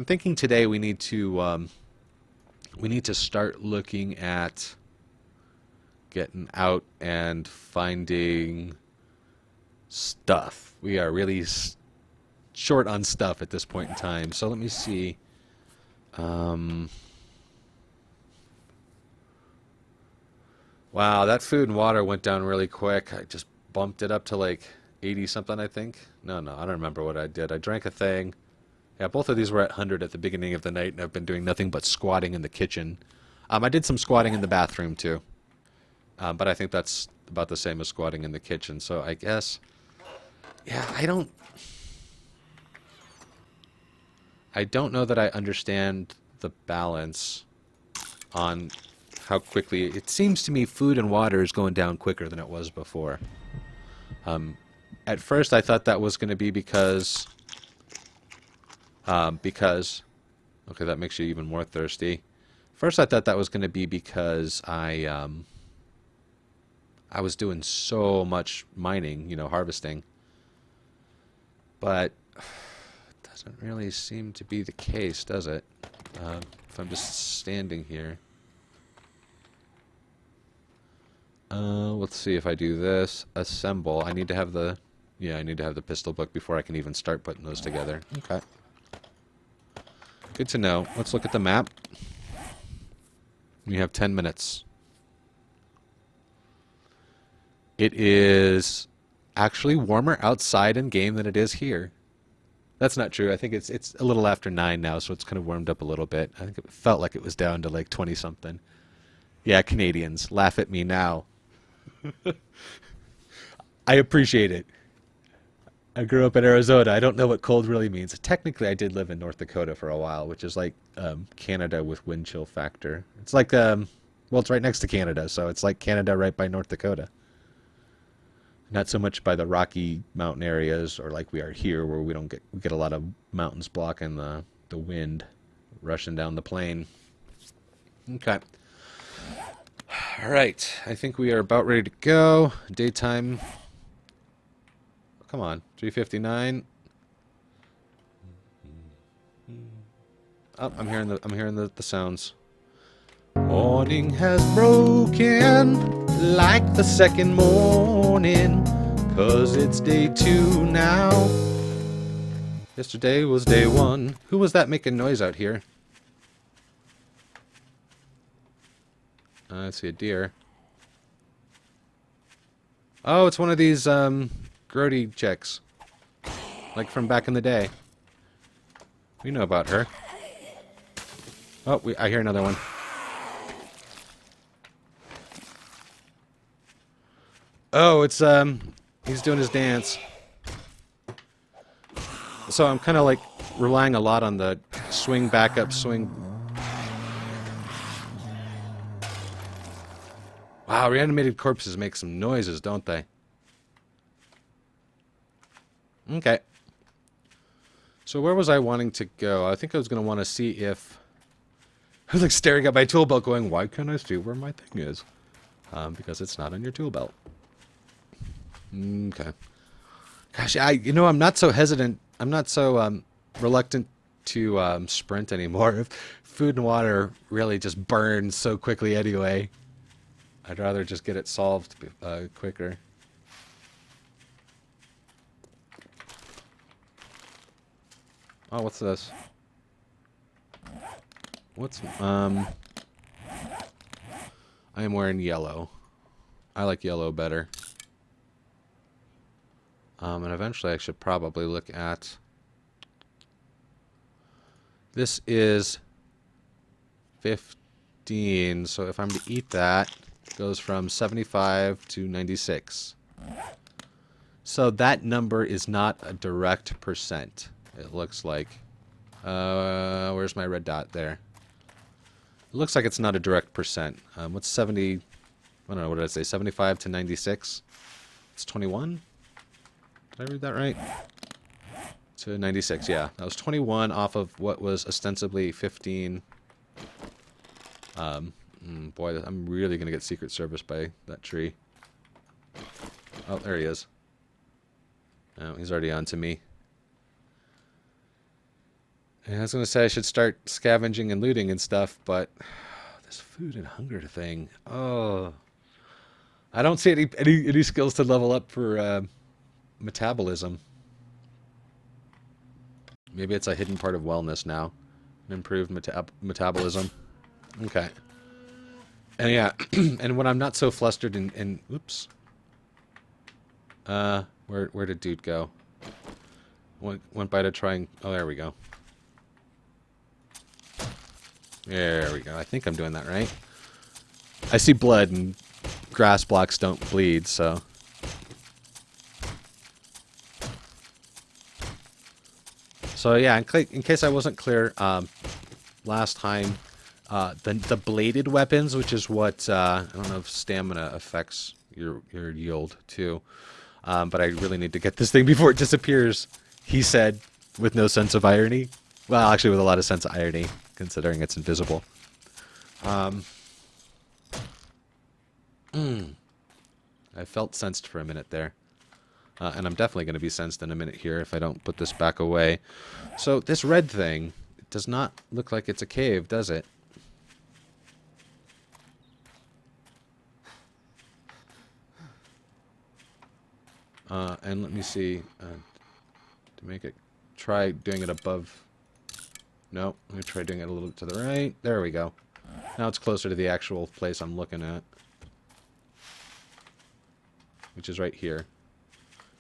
thinking today we need to start looking at getting out and finding stuff. We are really short on stuff at this point in time. So let me see. Wow, that food and water went down really quick. I just bumped it up to like 80 something, I think. No, I don't remember what I did. I drank a thing. Yeah, both of these were at 100 at the beginning of the night, and I've been doing nothing but squatting in the kitchen. I did some squatting in the bathroom too, but I think that's about the same as squatting in the kitchen. So I guess, yeah, I don't know that I understand the balance on how quickly it seems to me food and water is going down quicker than it was before. At first, I thought that was going to be because okay, that makes you even more thirsty. First, I thought that was going to be because I was doing so much mining, harvesting. But it doesn't really seem to be the case, does it? If I'm just standing here. Let's see if I do this. Assemble. I need to have the pistol book before I can even start putting those together. Okay. Good to know. Let's look at the map. We have 10 minutes. It is actually warmer outside in game than it is here. That's not true. I think it's a little after 9 now, so it's kind of warmed up a little bit. I think it felt like it was down to like 20 something. Yeah, Canadians, laugh at me now. I appreciate it. I grew up in Arizona. I don't know what cold really means. Technically, I did live in North Dakota for a while, which is like Canada with wind chill factor. It's like, well, it's right next to Canada, so it's like Canada right by North Dakota. Not so much by the Rocky Mountain areas, or like we are here, where we get a lot of mountains blocking the wind rushing down the plain. Okay. All right. I think we are about ready to go. Daytime. Come on, 3:59. Oh, I'm hearing the sounds. Morning has broken like the second morning, 'cause it's day 2 now. Yesterday was day 1. Who was that making noise out here? I see a deer. Oh, it's one of these grody chicks, like from back in the day. We know about her. Oh, I hear another one. Oh, it's he's doing his dance. So I'm kind of like relying a lot on the swing back up swing. Wow, reanimated corpses make some noises, don't they? Okay. So where was I wanting to go? I think I was going to want to see if... I was like staring at my tool belt going, why can't I see where my thing is? Because it's not on your tool belt. Okay. Gosh, I'm not so hesitant. I'm not so reluctant to sprint anymore. Food and water really just burn so quickly anyway. I'd rather just get it solved quicker. Oh, what's this? I am wearing yellow. I like yellow better. And eventually I should probably look at... This is 15, so if I'm to eat that, it goes from 75 to 96. So that number is not a direct percent. It looks like... where's my red dot there? It looks like it's not a direct percent. What's 70... I don't know, what did I say? 75 to 96? It's 21? Did I read that right? To 96, yeah. That was 21 off of what was ostensibly 15. Boy, I'm really going to get Secret Service by that tree. Oh, there he is. Oh, he's already on to me. And I was going to say I should start scavenging and looting and stuff, but this food and hunger thing. Oh, I don't see any skills to level up for metabolism. Maybe it's a hidden part of wellness now. Improved metabolism. Okay. And yeah, and when I'm not so flustered and oops. Where did dude go? Went by to try and oh, there we go. There we go. I think I'm doing that right. I see blood and grass blocks don't bleed, so. So yeah, in case I wasn't clear, last time, the bladed weapons, which is what I don't know if stamina affects your yield too, but I really need to get this thing before it disappears. He said, with no sense of irony. Well, actually, with a lot of sense of irony, considering it's invisible. I felt sensed for a minute there. And I'm definitely going to be sensed in a minute here if I don't put this back away. So this red thing, it does not look like it's a cave, does it? And let me see. To make it, try doing it above. No, let me try doing it a little to the right. There we go. Now it's closer to the actual place I'm looking at. Which is right here.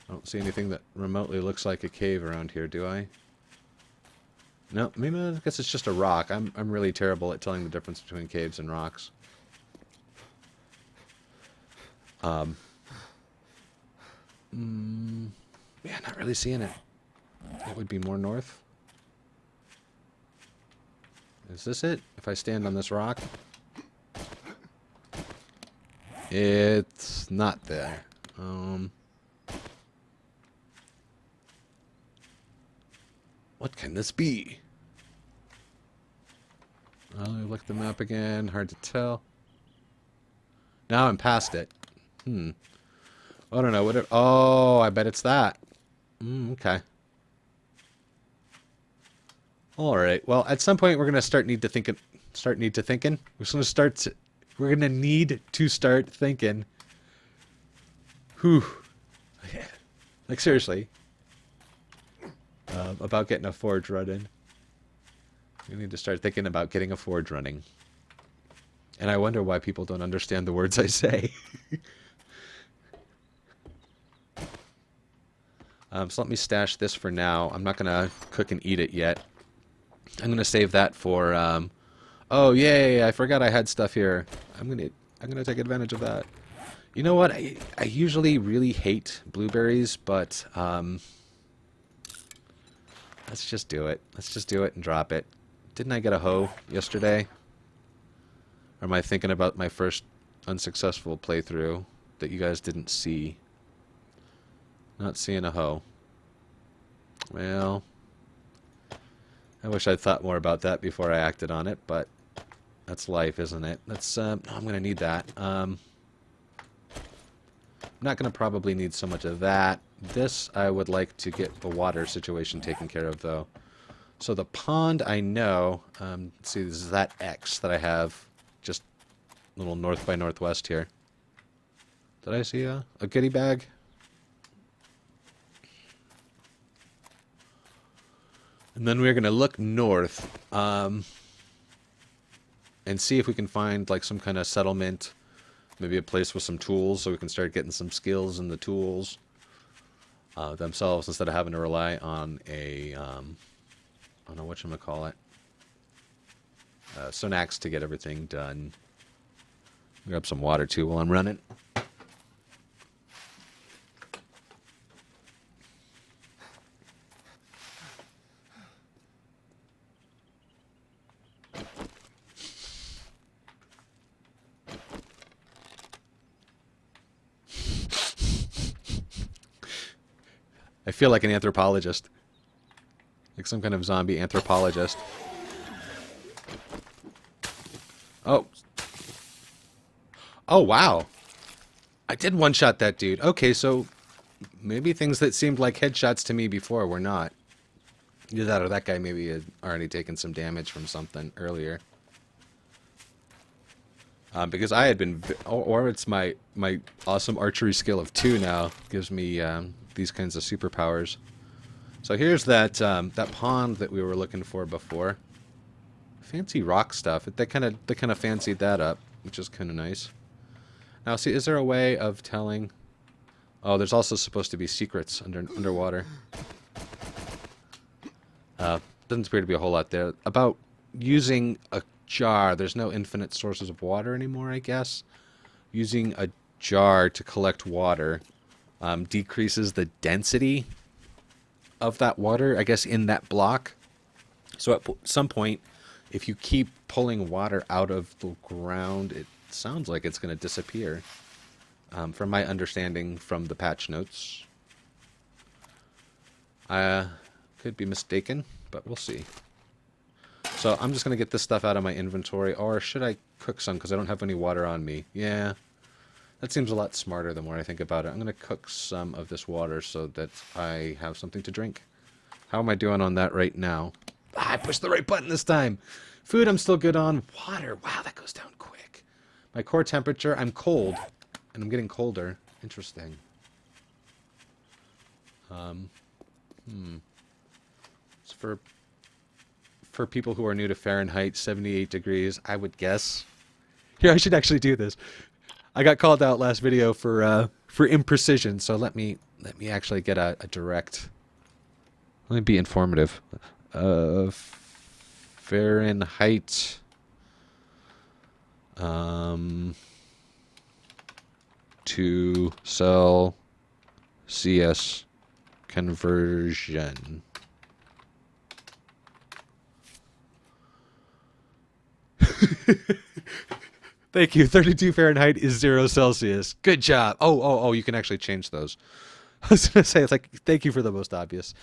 I don't see anything that remotely looks like a cave around here, do I? No, maybe I guess it's just a rock. I'm really terrible at telling the difference between caves and rocks. Yeah, not really seeing it. It would be more north. Is this it? If I stand on this rock? It's not there. What can this be? I'll look at the map again. Hard to tell. Now I'm past it. I don't know. Oh, I bet it's that. Okay. All right. Well, at some point we're gonna need to thinking. We're gonna need to start thinking. Whew. Like seriously. About getting a forge running. We need to start thinking about getting a forge running. And I wonder why people don't understand the words I say. So let me stash this for now. I'm not going to cook and eat it yet. I'm going to save that for... oh, yay! I forgot I had stuff here. I'm going to take advantage of that. You know what? I usually really hate blueberries, but... let's just do it. Let's just do it and drop it. Didn't I get a hoe yesterday? Or am I thinking about my first unsuccessful playthrough that you guys didn't see? Not seeing a hoe. Well, I wish I'd thought more about that before I acted on it, but that's life, isn't it? Let's, I'm going to need that. I'm not going to probably need so much of that. This, I would like to get the water situation taken care of, though. So the pond, I know, let's see, this is that X that I have just a little north by northwest here. Did I see a goodie bag? And then we're going to look north and see if we can find like some kind of settlement, maybe a place with some tools so we can start getting some skills in the tools themselves instead of having to rely on a, I don't know whatchamacallit, Sonax to get everything done. Grab some water too while I'm running. I feel like an anthropologist. Like some kind of zombie anthropologist. Oh. Oh, wow. I did one-shot that dude. Okay, so maybe things that seemed like headshots to me before were not. Either that or that guy maybe had already taken some damage from something earlier. Because I had been, or it's my awesome archery skill of 2 now gives me these kinds of superpowers. So here's that that pond that we were looking for before. Fancy rock stuff. They kind of fancied that up, which is kind of nice. Now, see, is there a way of telling? Oh, there's also supposed to be secrets underwater. Doesn't appear to be a whole lot there. About using a jar, there's no infinite sources of water anymore, I guess. Using a jar to collect water decreases the density of that water, I guess, in that block. So at some point, if you keep pulling water out of the ground, it sounds like it's going to disappear. From my understanding from the patch notes. I could be mistaken, but we'll see. So I'm just going to get this stuff out of my inventory, or should I cook some because I don't have any water on me? Yeah, that seems a lot smarter the more I think about it. I'm going to cook some of this water so that I have something to drink. How am I doing on that right now? I pushed the right button this time. Food I'm still good on. Water, wow, that goes down quick. My core temperature, I'm cold, and I'm getting colder. Interesting. It's for people who are new to Fahrenheit, 78 degrees, I would guess. Here, I should actually do this. I got called out last video for imprecision, so let me actually get a direct. Let me be informative. Fahrenheit. To Celsius conversion. Thank you. 32 Fahrenheit is 0 Celsius. Good job. Oh, you can actually change those. I was going to say, it's like, thank you for the most obvious.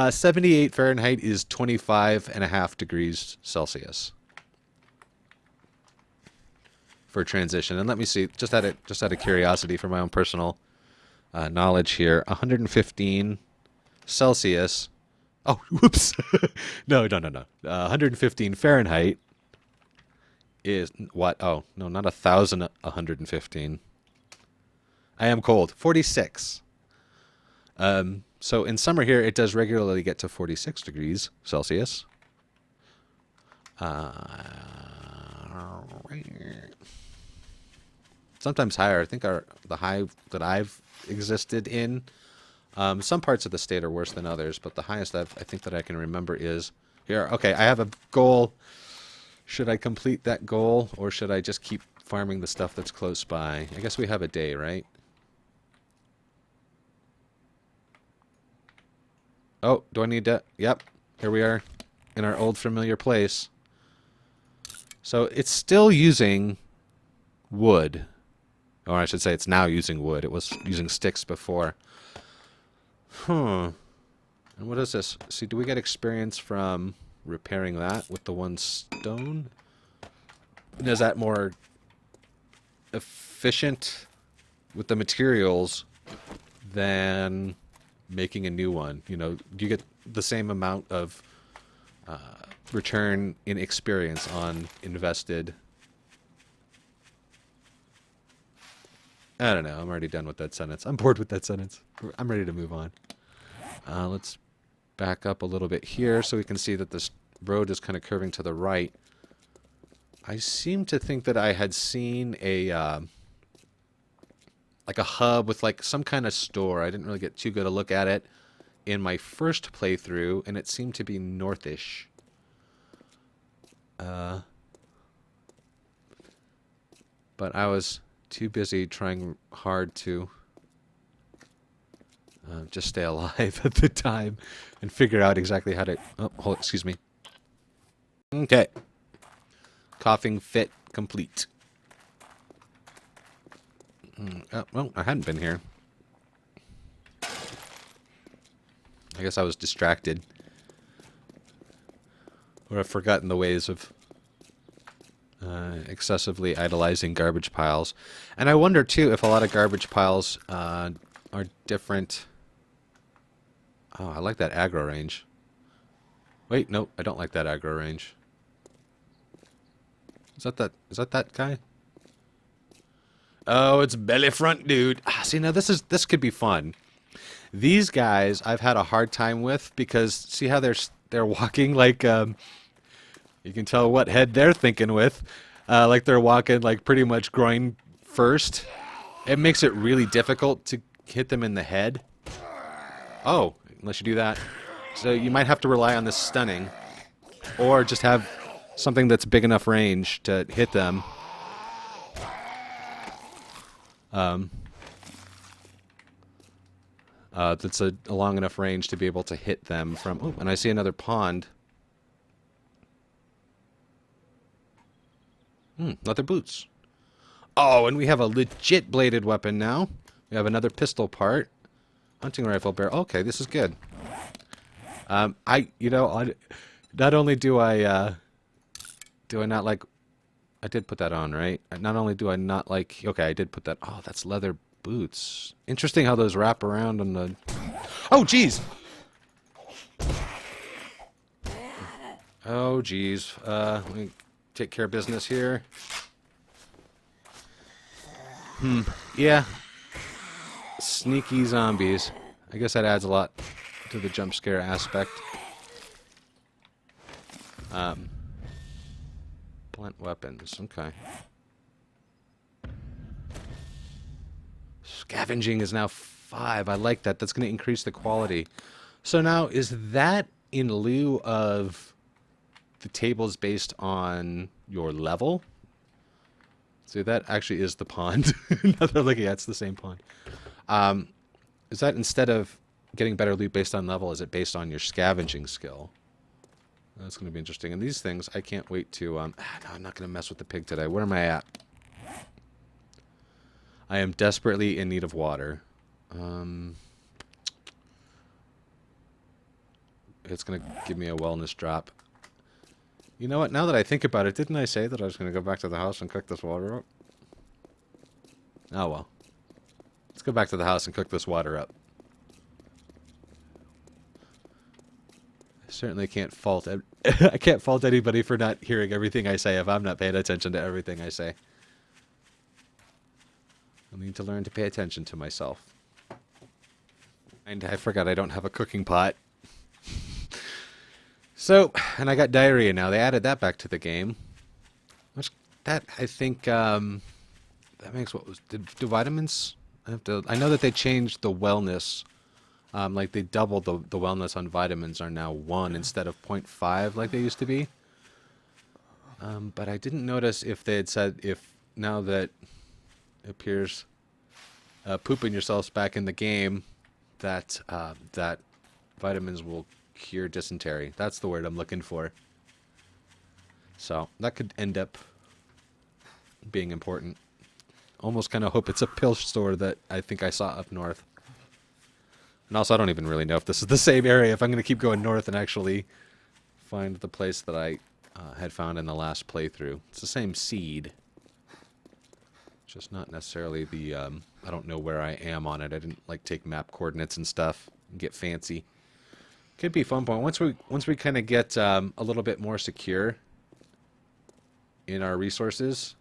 78 Fahrenheit is 25.5 degrees Celsius. For transition. And let me see, just out of curiosity for my own personal knowledge here, 115 Celsius. Oh, whoops. No. 115 Fahrenheit is what? Oh, no, not 1,115. I am cold. 46. So in summer here, it does regularly get to 46 degrees Celsius. Sometimes higher. I think the high that I've existed in, some parts of the state are worse than others, but the highest I think that I can remember is here. Okay, I have a goal. Should I complete that goal, or should I just keep farming the stuff that's close by? I guess we have a day, right? Oh, do I need to? Yep, here we are in our old familiar place. So it's still using wood. Or I should say it's now using wood. It was using sticks before. And what is this? See, do we get experience from repairing that with the 1 stone? And is that more efficient with the materials than making a new one? You know, do you get the same amount of return in experience on invested? I don't know. I'm already done with that sentence. I'm bored with that sentence. I'm ready to move on. Let's back up a little bit here so we can see that this road is kind of curving to the right. I seem to think that I had seen a like a hub with like some kind of store. I didn't really get too good a look at it in my first playthrough, and it seemed to be northish. But I was too busy trying hard to just stay alive at the time and figure out exactly how to... Oh, excuse me. Okay. Coughing fit complete. Well, I hadn't been here. I guess I was distracted. Or I've forgotten the ways of excessively idolizing garbage piles. And I wonder, too, if a lot of garbage piles are different. Oh, I like that aggro range. Wait, no, I don't like that aggro range. Is that that guy? Oh, it's belly front dude. Ah, see, now this could be fun. These guys I've had a hard time with because see how they're walking like you can tell what head they're thinking with. Like they're walking like pretty much groin first. It makes it really difficult to hit them in the head. Oh, unless you do that. So you might have to rely on this stunning or just have something that's big enough range to hit them. That's a long enough range to be able to hit them from... Oh, and I see another pond. Leather boots. Oh, and we have a legit bladed weapon now. We have another pistol part. Hunting rifle barrel. Okay, this is good. Not only do I not like... I did put that on, right? Not only do I not like... Okay, I did put that... Oh, that's leather boots. Interesting how those wrap around on the... Oh, jeez! Oh, jeez. Let me take care of business here. Yeah. Sneaky zombies. I guess that adds a lot to the jump scare aspect. Blunt weapons. Okay. Scavenging is now 5. I like that. That's going to increase the quality. So now, is that in lieu of the tables based on your level? See, that actually is the pond. Now that I'm looking at it, it's the same pond. Is that instead of getting better loot based on level, is it based on your scavenging skill? That's going to be interesting. And these things, I can't wait to... no, I'm not going to mess with the pig today. Where am I at? I am desperately in need of water. It's going to give me a wellness drop. You know what? Now that I think about it, didn't I say that I was going to go back to the house and cook this water up? Oh, well. Let's go back to the house and cook this water up. I certainly can't fault... I can't fault anybody for not hearing everything I say if I'm not paying attention to everything I say. I need to learn to pay attention to myself. And I forgot I don't have a cooking pot. So, and I got diarrhea now. They added that back to the game. Which, that, I think, that makes what was... Did vitamins... I know that they changed the wellness. Like, they doubled the wellness on vitamins are now 1 instead of 0.5 like they used to be. But I didn't notice if they had said if now that it appears pooping yourselves back in the game that that vitamins will cure dysentery. That's the word I'm looking for. So that could end up being important. Almost kind of hope it's a pill store that I think I saw up north. And also, I don't even really know if this is the same area. If I'm going to keep going north and actually find the place that I had found in the last playthrough. It's the same seed. Just not necessarily the... I don't know where I am on it. I didn't like take map coordinates and stuff and get fancy. Could be a fun point. Once we kind of get a little bit more secure in our resources,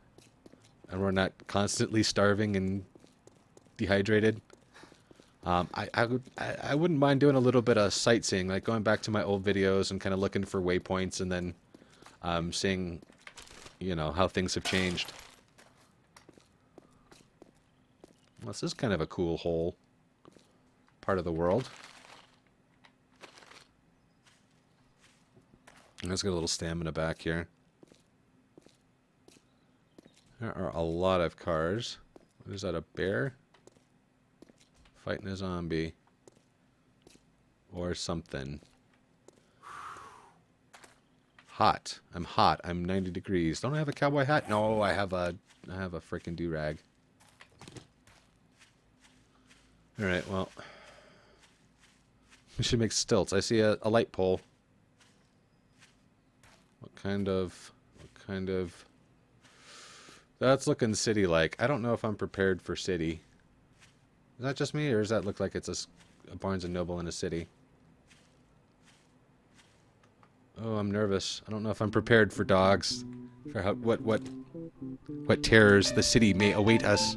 and we're not constantly starving and dehydrated, I wouldn't mind doing a little bit of sightseeing, like going back to my old videos and kind of looking for waypoints and then seeing, you know, how things have changed. Well, this is kind of a cool whole part of the world. Let's get a little stamina back here. There are a lot of cars. What is that, a bear? Fighting a zombie. Or something. Hot. I'm hot. I'm 90 degrees. Don't I have a cowboy hat? No, I have a freaking do-rag. Alright, well. We should make stilts. I see a light pole. What kind of... That's looking city-like. I don't know if I'm prepared for city. Is that just me, or does that look like it's a Barnes & Noble in a city? Oh, I'm nervous. I don't know if I'm prepared for dogs. For what terrors the city may await us.